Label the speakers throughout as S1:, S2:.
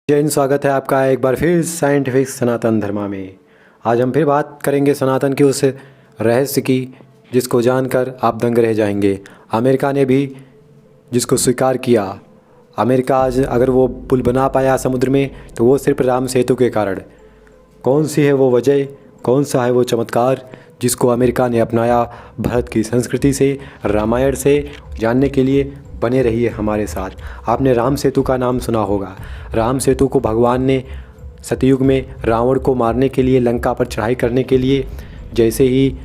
S1: जय हिंद। स्वागत है आपका एक बार फिर साइंटिफिक सनातन धर्मा में। आज हम फिर बात करेंगे सनातन के उस रहस्य की जिसको जानकर आप दंग रह जाएंगे। अमेरिका ने भी जिसको स्वीकार किया। अमेरिका आज अगर वो पुल बना पाया समुद्र में तो वो सिर्फ राम सेतु के कारण। कौन सी है वो वजह, कौन सा है वो चमत्कार जिसको अमेरिका ने अपनाया? भारत की संस्कृति से, रामायण से जानने के लिए बने रहिए हमारे साथ। आपने राम सेतु का नाम सुना होगा। राम सेतु को भगवान ने सतयुग में रावण को मारने के लिए, लंका पर चढ़ाई करने के लिए जैसे ही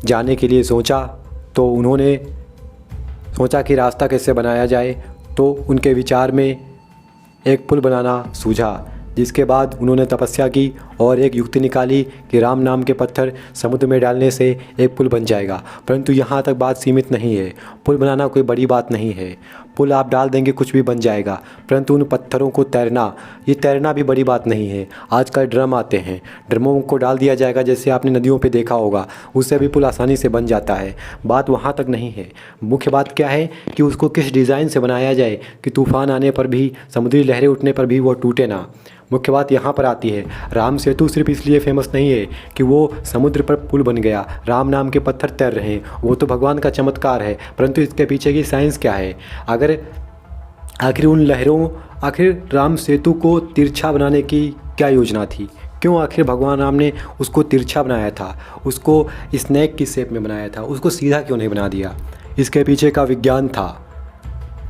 S1: जाने के लिए सोचा तो उन्होंने सोचा कि रास्ता कैसे बनाया जाए, तो उनके विचार में एक पुल बनाना सूझा। जिसके बाद उन्होंने तपस्या की और एक युक्ति निकाली कि राम नाम के पत्थर समुद्र में डालने से एक पुल बन जाएगा। परंतु यहाँ तक बात सीमित नहीं है। पुल बनाना कोई बड़ी बात नहीं है। पुल आप डाल देंगे कुछ भी बन जाएगा, परंतु उन पत्थरों को तैरना, ये तैरना भी बड़ी बात नहीं है। आजकल ड्रम आते हैं, ड्रमों को डाल दिया जाएगा, जैसे आपने नदियों पे देखा होगा, उससे भी पुल आसानी से बन जाता है। बात वहाँ तक नहीं है। मुख्य बात क्या है कि उसको किस डिज़ाइन से बनाया जाए कि तूफ़ान आने पर भी, समुद्री लहरें उठने पर भी वो टूटे ना। मुख्य बात यहाँ पर आती है। राम सेतु सिर्फ इसलिए फेमस नहीं है कि वो समुद्र पर पुल बन गया, राम नाम के पत्थर तैर रहे हैं, वो तो भगवान का चमत्कार है, परंतु इसके पीछे की साइंस क्या है? अगर आखिर उन लहरों, आखिर राम सेतु को तिरछा बनाने की क्या योजना थी? क्यों आखिर भगवान राम ने उसको तिरछा बनाया था, उसको स्नैक की शेप में बनाया था, उसको सीधा क्यों नहीं बना दिया? इसके पीछे का विज्ञान था।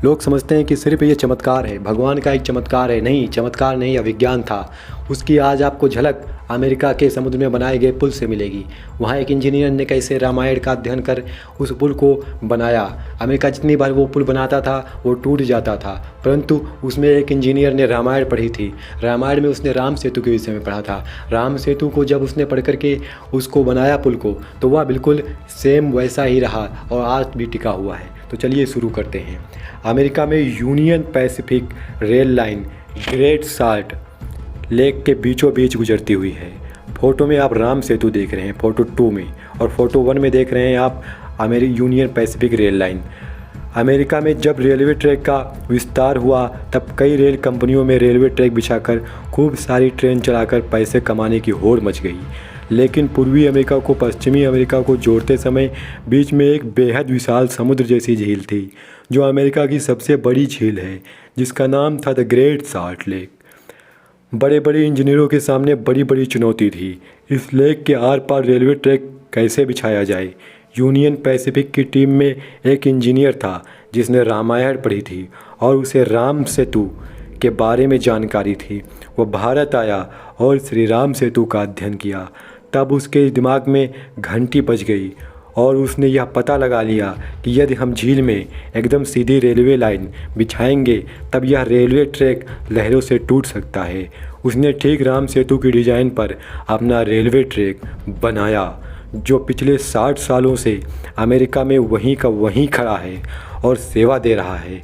S1: लोग समझते हैं कि सिर्फ ये चमत्कार है, भगवान का एक चमत्कार है। नहीं, चमत्कार नहीं, यह विज्ञान था। उसकी आज आपको झलक अमेरिका के समुद्र में बनाए गए पुल से मिलेगी। वहाँ एक इंजीनियर ने कैसे रामायण का अध्ययन कर उस पुल को बनाया। अमेरिका जितनी बार वो पुल बनाता था वो टूट जाता था, परंतु उसमें एक इंजीनियर ने रामायण पढ़ी थी। रामायण में उसने राम सेतु के विषय में पढ़ा था। राम सेतु को जब उसने पढ़ करके उसको बनाया पुल को, तो वह बिल्कुल सेम वैसा ही रहा और आज भी टिका हुआ है। तो चलिए शुरू करते हैं। अमेरिका में union Pacific rail line great salt lake के बीचों बीच गुजरती हुई है। फ़ोटो में आप राम सेतु देख रहे हैं, फ़ोटो 2 में, और फ़ोटो 1 में देख रहे हैं आप union Pacific rail line. America में जब रेलवे ट्रैक का विस्तार हुआ तब कई रेल कंपनियों में रेलवे ट्रैक बिछाकर खूब सारी ट्रेन चलाकर पैसे कमाने की होड़ मच गई। लेकिन पूर्वी अमेरिका को पश्चिमी अमेरिका को जोड़ते समय बीच में एक बेहद विशाल समुद्र जैसी झील थी, जो अमेरिका की सबसे बड़ी झील है, जिसका नाम था द ग्रेट साल्ट लेक। बड़े बड़े इंजीनियरों के सामने बड़ी बड़ी चुनौती थी। इस लेक के आर पार रेलवे ट्रैक कैसे बिछाया जाए? यूनियन पैसिफिक की टीम में एक इंजीनियर था जिसने रामायण पढ़ी थी और उसे राम सेतु के बारे में जानकारी थी। वो भारत आया और श्री राम सेतु का अध्ययन किया। तब उसके दिमाग में घंटी बज गई और उसने यह पता लगा लिया कि यदि हम झील में एकदम सीधी रेलवे लाइन बिछाएंगे तब यह रेलवे ट्रैक लहरों से टूट सकता है। उसने ठीक राम सेतु की डिज़ाइन पर अपना रेलवे ट्रैक बनाया, जो पिछले 60 सालों से अमेरिका में वहीं का वहीं खड़ा है और सेवा दे रहा है।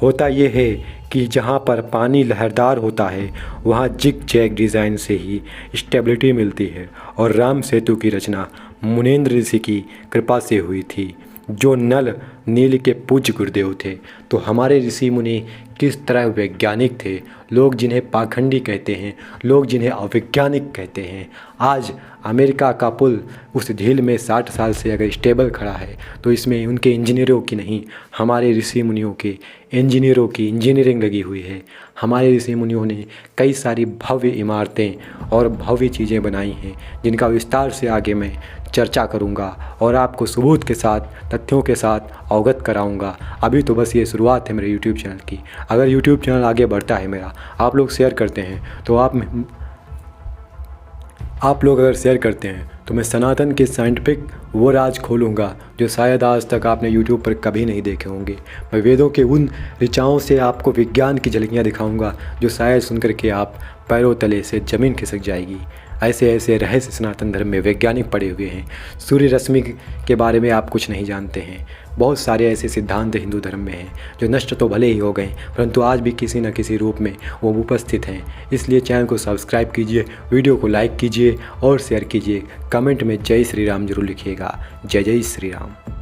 S1: होता यह है कि जहाँ पर पानी लहरदार होता है वहाँ जिग जैग डिज़ाइन से ही स्टेबिलिटी मिलती है, और राम सेतु की रचना मुनेन्द्र ऋषि की कृपा से हुई थी, जो नल नील के पूज्य गुरुदेव थे। तो हमारे ऋषि मुनि किस तरह वैज्ञानिक थे। लोग जिन्हें पाखंडी कहते हैं, लोग जिन्हें अवैज्ञानिक कहते हैं, आज अमेरिका का पुल उस झील में 60 साल से अगर स्टेबल खड़ा है तो इसमें उनके इंजीनियरों की नहीं, हमारे ऋषि मुनियों के इंजीनियरों की इंजीनियरिंग लगी हुई है। हमारे ऋषि मुनियों ने कई सारी भव्य इमारतें और भव्य चीज़ें बनाई हैं, जिनका विस्तार से आगे मैं चर्चा करूंगा और आपको सबूत के साथ, तथ्यों के साथ अवगत कराऊंगा। अभी तो बस ये शुरुआत है मेरे यूट्यूब चैनल की। अगर यूट्यूब चैनल आगे बढ़ता है मेरा, आप लोग शेयर करते हैं तो आप लोग अगर शेयर करते हैं तो मैं सनातन के साइंटिफिक वो राज खोलूँगा जो शायद आज तक आपने यूट्यूब पर कभी नहीं देखे होंगे। मैं वेदों के उन ऋचाओं से आपको विज्ञान की झलकियाँ दिखाऊंगा जो शायद सुनकर के आप पैरों तले से ज़मीन खिसक जाएगी। ऐसे ऐसे रहस्य सनातन धर्म में वैज्ञानिक पड़े हुए हैं। सूर्य रश्मि के बारे में आप कुछ नहीं जानते हैं। बहुत सारे ऐसे सिद्धांत हिंदू धर्म में हैं जो नष्ट तो भले ही हो गए, परंतु आज भी किसी न किसी रूप में वो उपस्थित हैं। इसलिए चैनल को सब्सक्राइब कीजिए, वीडियो को लाइक कीजिए और शेयर कीजिए। कमेंट में जय श्री राम जरूर लिखिएगा। जय जय श्री राम।